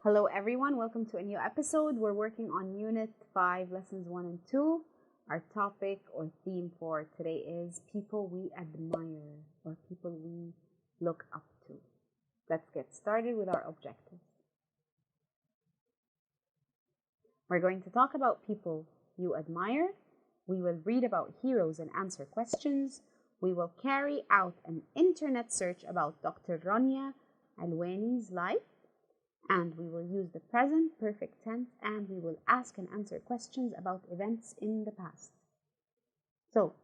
Hello everyone, welcome to a new episode. We're working on Unit 5, Lessons 1 and 2. Our topic or theme for today is people we admire or people we look up to. Let's get started with our objectives. We're going to talk about people you admire. We will read about heroes and answer questions. We will carry out an internet search about Dr. Rania Alwani's life. And we will use the present perfect tense, and we will ask and answer questions about events in the past. So,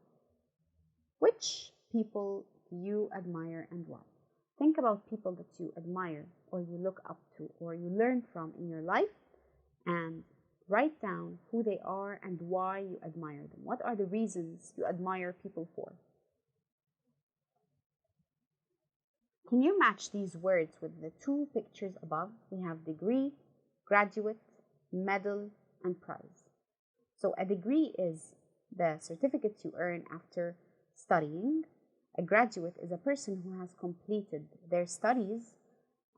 which people do you admire and why? Think about people that you admire or you look up to or you learn from in your life and write down who they are and why you admire them. What are the reasons you admire people for? Can you match these words with the two pictures above? We have degree, graduate, medal, and prize. So a degree is the certificate you earn after studying. A graduate is a person who has completed their studies.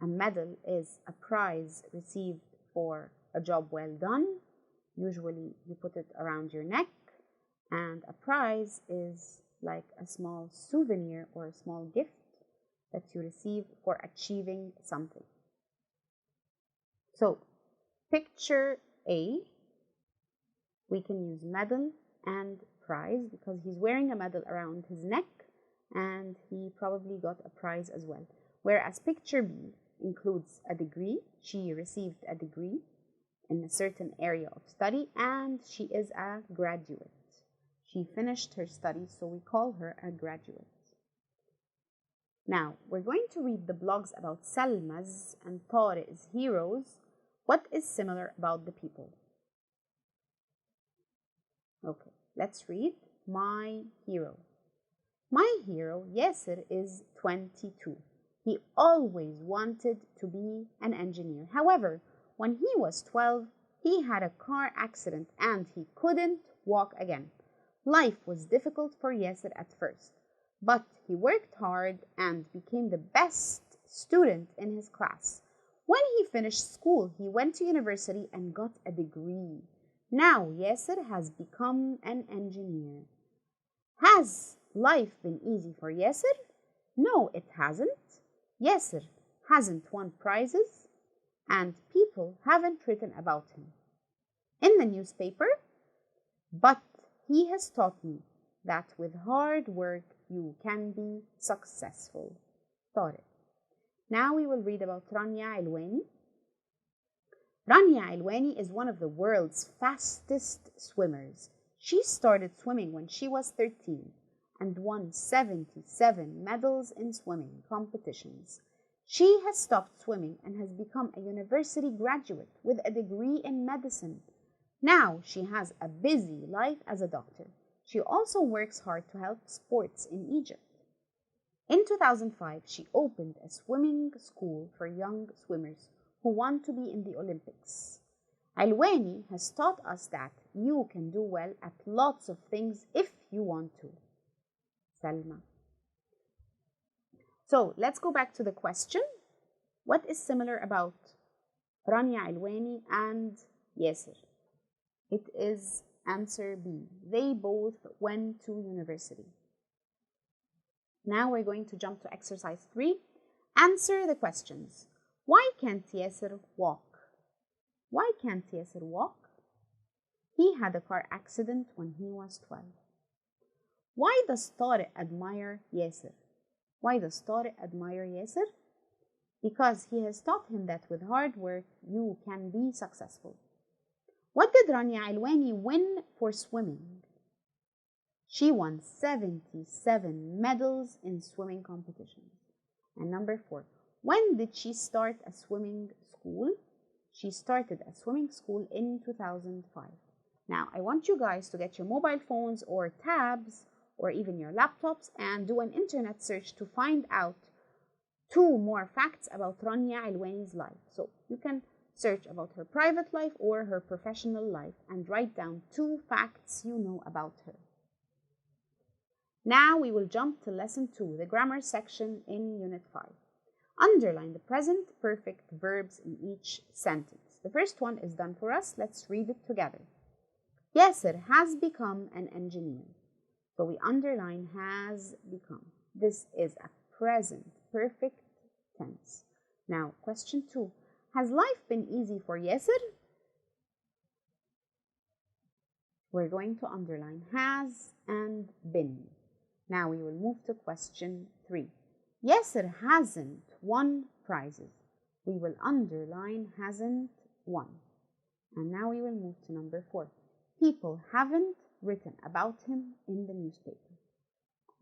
A medal is a prize received for a job well done. Usually you put it around your neck. And a prize is like a small souvenir or a small gift that you receive for achieving something. So, picture A, we can use medal and prize because he's wearing a medal around his neck and he probably got a prize as well. Whereas picture B includes a degree. She received a degree in a certain area of study and she is a graduate. She finished her studies, so we call her a graduate. Now, we're going to read the blogs about Salma's and Tariq's heroes. What is similar about the people? Okay, let's read my hero. My hero, Yasser, is 22. He always wanted to be an engineer. However, when he was 12, he had a car accident and he couldn't walk again. Life was difficult for Yasser at first. But he worked hard and became the best student in his class. When he finished school, he went to university and got a degree. Now Yasser has become an engineer. Has life been easy for Yasser? No, it hasn't. Yasser hasn't won prizes and people haven't written about him in the newspaper, but he has taught me that with hard work you can be successful. Tariq. Now we will read about Rania Alwani. Rania Alwani is one of the world's fastest swimmers. She started swimming when she was 13 and won 77 medals in swimming competitions. She has stopped swimming and has become a university graduate with a degree in medicine. Now she has a busy life as a doctor. She also works hard to help sports in Egypt. In 2005, she opened a swimming school for young swimmers who want to be in the Olympics. Alwani has taught us that you can do well at lots of things if you want to. Salma. So let's go back to the question. What is similar about Rania Alwani and Yasser? It is answer B. They both went to university. Now we're going to jump to exercise 3. Answer the questions. Why can't Yasser walk? Why can't Yasser walk? He had a car accident when he was 12. Why does Tariq admire Yasser? Why does Tariq admire Yasser? Because he has taught him that with hard work you can be successful. What did Rania Alwani win for swimming? She won 77 medals in swimming competitions. And number 4, when did she start a swimming school? She started a swimming school in 2005. Now, I want you guys to get your mobile phones or tabs or even your laptops and do an internet search to find out 2 more facts about Rania Alwani's life. So you can search about her private life or her professional life and write down 2 facts you know about her. Now we will jump to lesson 2, the grammar section in unit 5. Underline the present perfect verbs in each sentence. The first one is done for us. Let's read it together. Yasser has become an engineer. So we underline has become. This is a present perfect tense. Now, question 2. Has life been easy for Yasser? We're going to underline has and been. Now we will move to question 3. Yasser hasn't won prizes. We will underline hasn't won. And now we will move to number 4. People haven't written about him in the newspaper.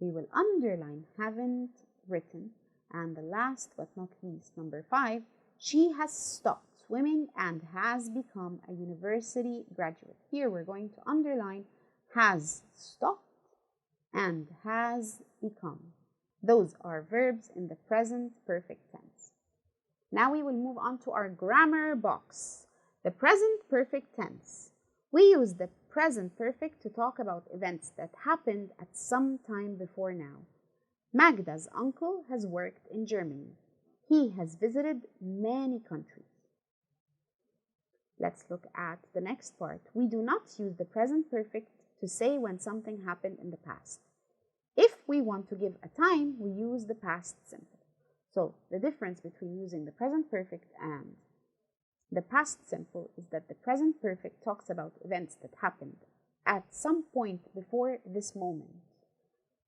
We will underline haven't written. And the last but not least, number 5, she has stopped swimming and has become a university graduate. Here we're going to underline has stopped and has become. Those are verbs in the present perfect tense. Now we will move on to our grammar box. The present perfect tense. We use the present perfect to talk about events that happened at some time before now. Magda's uncle has worked in Germany. He has visited many countries. Let's look at the next part. We do not use the present perfect to say when something happened in the past. If we want to give a time, we use the past simple. So the difference between using the present perfect and the past simple is that the present perfect talks about events that happened at some point before this moment.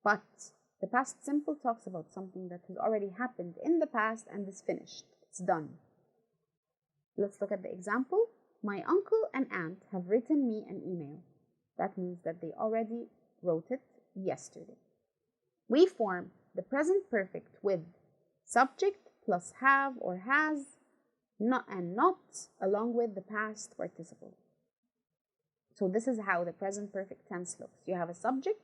But the past simple talks about something that has already happened in the past and is finished. It's done. Let's look at the example. My uncle and aunt have written me an email. That means that they already wrote it yesterday. We form the present perfect with subject plus have or has, not and not, along with the past participle. So this is how the present perfect tense looks. You have a subject,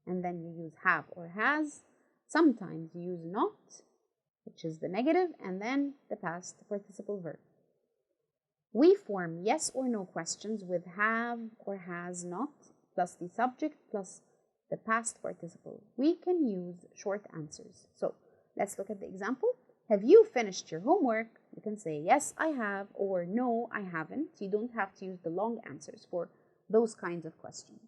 and then you use have or has. Sometimes you use not, which is the negative, and then the past participle verb. We form yes or no questions with have or has not, plus the subject, plus the past participle. We can use short answers. So let's look at the example. Have you finished your homework? You can say yes, I have, or no, I haven't. You don't have to use the long answers for those kinds of questions.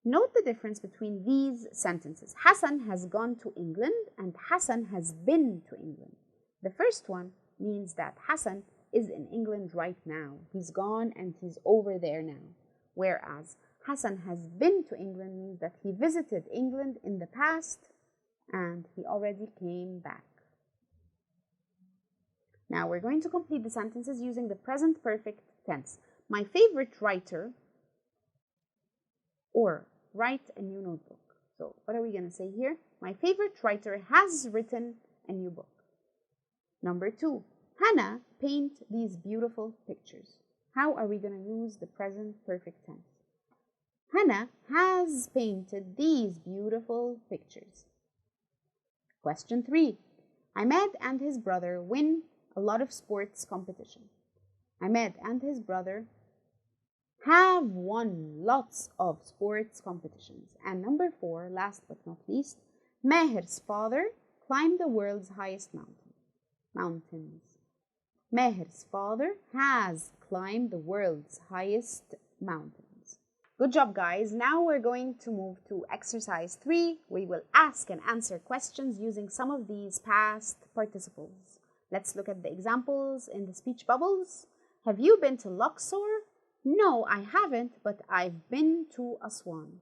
Note the difference between these sentences. Hassan has gone to England and Hassan has been to England. The first one means that Hassan is in England right now. He's gone and he's over there now. Whereas Hassan has been to England means that he visited England in the past and he already came back. Now we're going to complete the sentences using the present perfect tense. My favorite writer, or write a new notebook. So what are we going to say here? My favorite writer has written a new book. Number 2, Hannah paint these beautiful pictures. How are we going to use the present perfect tense? Hannah has painted these beautiful pictures. Question 3. Ahmed and his brother win a lot of sports competition. Ahmed and his brother have won lots of sports competitions. And number 4, last but not least, Maher's father climbed the world's highest mountains. Maher's father has climbed the world's highest mountains. Good job, guys. Now we're going to move to exercise 3. We will ask and answer questions using some of these past participles. Let's look at the examples in the speech bubbles. Have you been to Luxor? No, I haven't, but I've been to Aswan.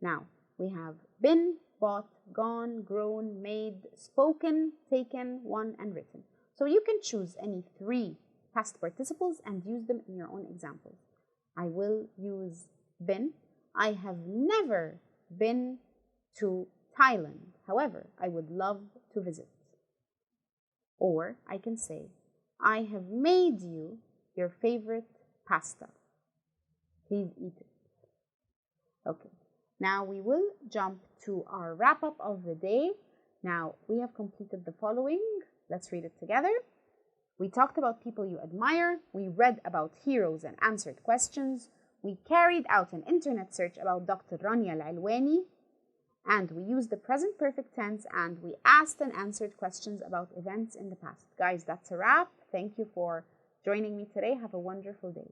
Now, we have been, bought, gone, grown, made, spoken, taken, won, and written. So you can choose any 3 past participles and use them in your own examples. I will use been. I have never been to Thailand. However, I would love to visit. Or I can say, I have made you your favorite pasta. Please eat it. Okay, now we will jump to our wrap-up of the day. Now, we have completed the following. Let's read it together. We talked about people you admire. We read about heroes and answered questions. We carried out an internet search about Dr. Rania Al-Alwani. And we used the present perfect tense, and we asked and answered questions about events in the past. Guys, that's a wrap. Thank you for joining me today. Have a wonderful day.